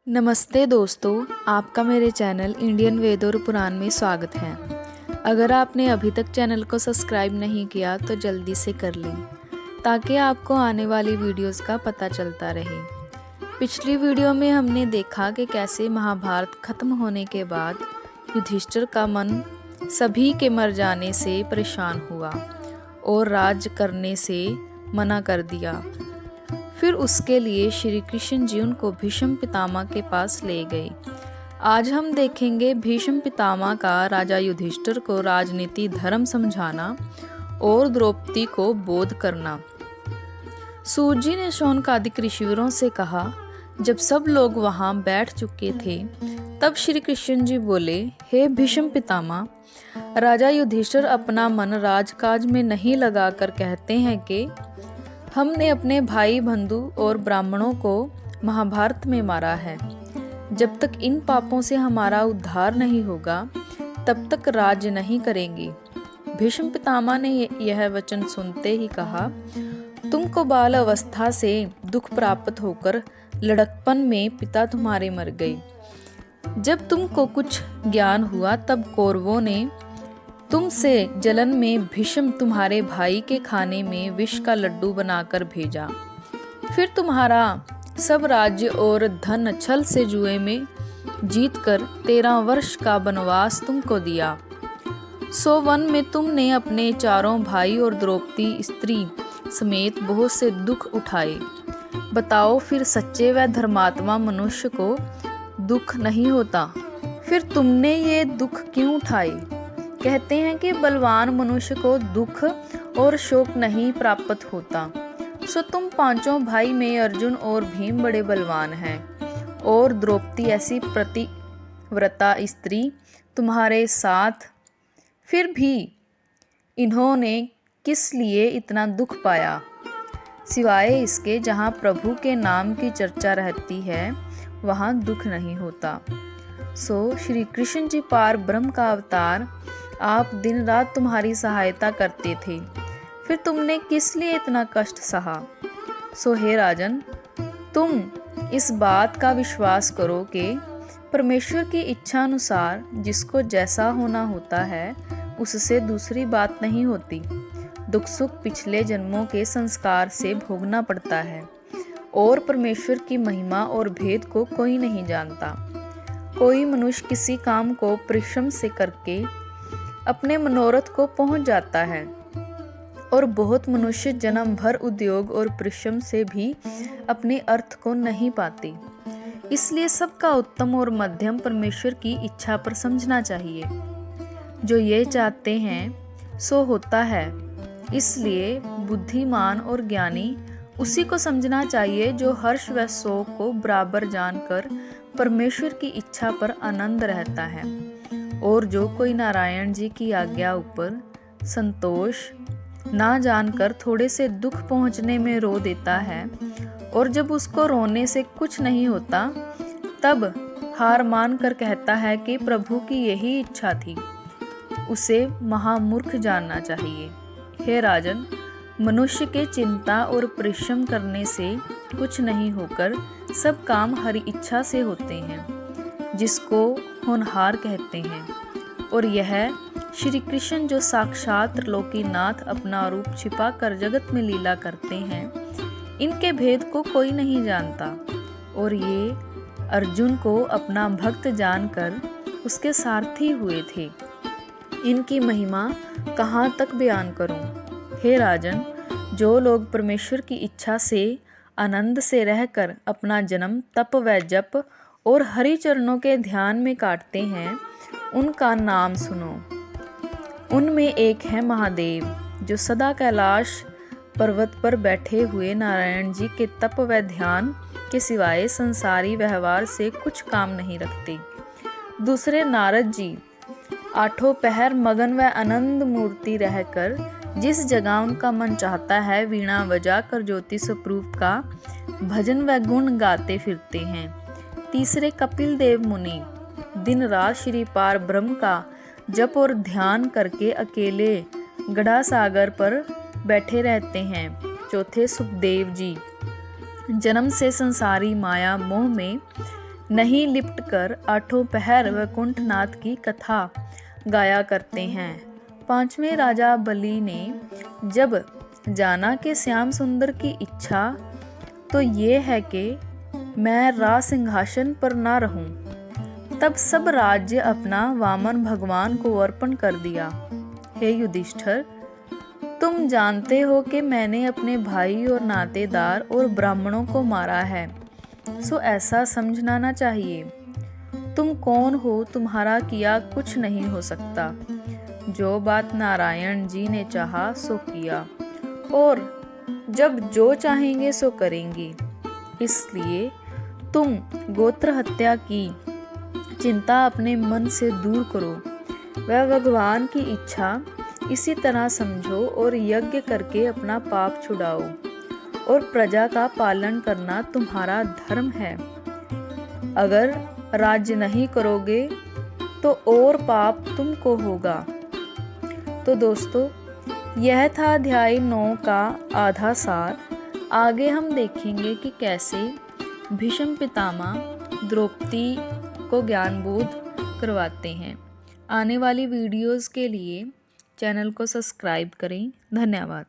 नमस्ते दोस्तों, आपका मेरे चैनल इंडियन वेद और पुराण में स्वागत है। अगर आपने अभी तक चैनल को सब्सक्राइब नहीं किया तो जल्दी से कर लें ताकि आपको आने वाली वीडियोस का पता चलता रहे। पिछली वीडियो में हमने देखा कि कैसे महाभारत खत्म होने के बाद युधिष्ठिर का मन सभी के मर जाने से परेशान हुआ और राज्य करने से मना कर दिया। फिर उसके लिए श्री कृष्ण जी उनको भीष्म पितामह के पास ले गए। आज हम देखेंगे भीष्म पितामह का राजा युधिष्ठिर को राजनीति धर्म समझाना और द्रौपदी को बोध करना। सूत जी ने शौनकादिक ऋषिवीरों से कहा, जब सब लोग वहां बैठ चुके थे तब श्री कृष्ण जी बोले, हे भीष्म पितामह, राजा युधिष्ठिर अपना मन राजकाज में नहीं लगाकर कहते हैं कि हमने अपने भाई बंधु और ब्राह्मणों को महाभारत में मारा है। जब तक इन पापों से हमारा उद्धार नहीं होगा तब तक राज्य नहीं करेंगे। भीष्म पितामह ने यह वचन सुनते ही कहा, तुमको बाल अवस्था से दुख प्राप्त होकर लड़कपन में पिता तुम्हारे मर गए। जब तुमको कुछ ज्ञान हुआ तब कौरवों ने तुमसे जलन में भीष्म तुम्हारे भाई के खाने में विष का लड्डू बनाकर भेजा। फिर तुम्हारा सब राज्य और धन छल से जुए में जीतकर 13 वर्ष का वनवास तुमको दिया। सो वन में तुमने अपने चारों भाई और द्रौपदी स्त्री समेत बहुत से दुख उठाए। बताओ फिर सच्चे व धर्मात्मा मनुष्य को दुख नहीं होता? फिर तुमने ये दुख क्यों उठाए? कहते हैं कि बलवान मनुष्य को दुख और शोक नहीं प्राप्त होता। सो तुम पांचों भाई में अर्जुन और भीम बड़े बलवान हैं और द्रौपदी ऐसी प्रतिव्रता स्त्री तुम्हारे साथ। फिर भी इन्होंने किस लिए इतना दुख पाया? सिवाय इसके जहाँ प्रभु के नाम की चर्चा रहती है वहाँ दुख नहीं होता। सो श्री कृष्ण जी पार ब्रह्म का अवतार, आप दिन रात तुम्हारी सहायता करते थे। फिर तुमने किस लिए इतना कष्ट सहा? सो हे राजन, तुम इस बात का विश्वास करो कि परमेश्वर की इच्छा अनुसार जिसको जैसा होना होता है उससे दूसरी बात नहीं होती। दुख सुख पिछले जन्मों के संस्कार से भोगना पड़ता है और परमेश्वर की महिमा और भेद को कोई नहीं जानता। कोई मनुष्य किसी काम को परिश्रम से करके अपने मनोरथ को पहुंच जाता है और बहुत मनुष्य जन्म भर उद्योग और परिश्रम से भी अपने अर्थ को नहीं पाते। इसलिए सबका उत्तम और मध्यम परमेश्वर की इच्छा पर समझना चाहिए। जो ये चाहते हैं सो होता है। इसलिए बुद्धिमान और ज्ञानी उसी को समझना चाहिए जो हर्ष व शोक को बराबर जानकर परमेश्वर की इच्छा पर आनंद रहता है और जो कोई नारायण जी की आज्ञा ऊपर संतोष ना जानकर थोड़े से दुख पहुंचने में रो देता है और जब उसको रोने से कुछ नहीं होता तब हार मान कर कहता है कि प्रभु की यही इच्छा थी, उसे महामूर्ख जानना चाहिए। हे राजन, मनुष्य के चिंता और परिश्रम करने से कुछ नहीं होकर सब काम हरि इच्छा से होते हैं, जिसको होनहार कहते हैं। और यह श्री कृष्ण जो साक्षात त्रिलोकीनाथ अपना रूप छिपा कर जगत में लीला करते हैं, इनके भेद को कोई नहीं जानता। और ये अर्जुन को अपना भक्त जानकर उसके सारथी हुए थे। इनकी महिमा कहाँ तक बयान करूं? हे राजन, जो लोग परमेश्वर की इच्छा से आनंद से रहकर अपना जन्म तप व जप और हरि चरणों के ध्यान में काटते हैं, उनका नाम सुनो। उनमें एक है महादेव, जो सदा कैलाश पर्वत पर बैठे हुए नारायण जी के तप व ध्यान के सिवाय संसारी व्यवहार से कुछ काम नहीं रखते। दूसरे नारद जी आठों पहर मगन व आनंद मूर्ति रहकर जिस जगह उनका मन चाहता है वीणा बजा कर ज्योति स्वरूप का भजन व गुण गाते फिरते हैं। तीसरे कपिल देव मुनि दिन रात श्री पार ब्रह्म का जप और ध्यान करके अकेले गढ़ा सागर पर बैठे रहते हैं। चौथे सुखदेव जी जन्म से संसारी माया मोह में नहीं लिपट कर आठों पहर वैकुंठनाथ की कथा गाया करते हैं। पांचवें राजा बलि ने जब जाना कि श्याम सुंदर की इच्छा तो ये है कि मैं राज सिंहासन पर ना रहूं, तब सब राज्य अपना वामन भगवान को अर्पण कर दिया। हे युधिष्ठिर, तुम जानते हो कि मैंने अपने भाई और नातेदार और ब्राह्मणों को मारा है, सो ऐसा समझना ना चाहिए। तुम कौन हो, तुम्हारा किया कुछ नहीं हो सकता। जो बात नारायण जी ने चाहा सो किया, और जब जो चाहेंगे सो करेंगे। इसलिए तुम गोत्र हत्या की चिंता अपने मन से दूर करो। वह भगवान की इच्छा इसी तरह समझो और यज्ञ करके अपना पाप छुड़ाओ, और प्रजा का पालन करना तुम्हारा धर्म है। अगर राज्य नहीं करोगे तो और पाप तुमको होगा। तो दोस्तों, यह था अध्याय 9 का आधा सार। आगे हम देखेंगे कि कैसे भीष्म पितामह द्रौपदी को ज्ञानबोध करवाते हैं। आने वाली वीडियोस के लिए चैनल को सब्सक्राइब करें। धन्यवाद।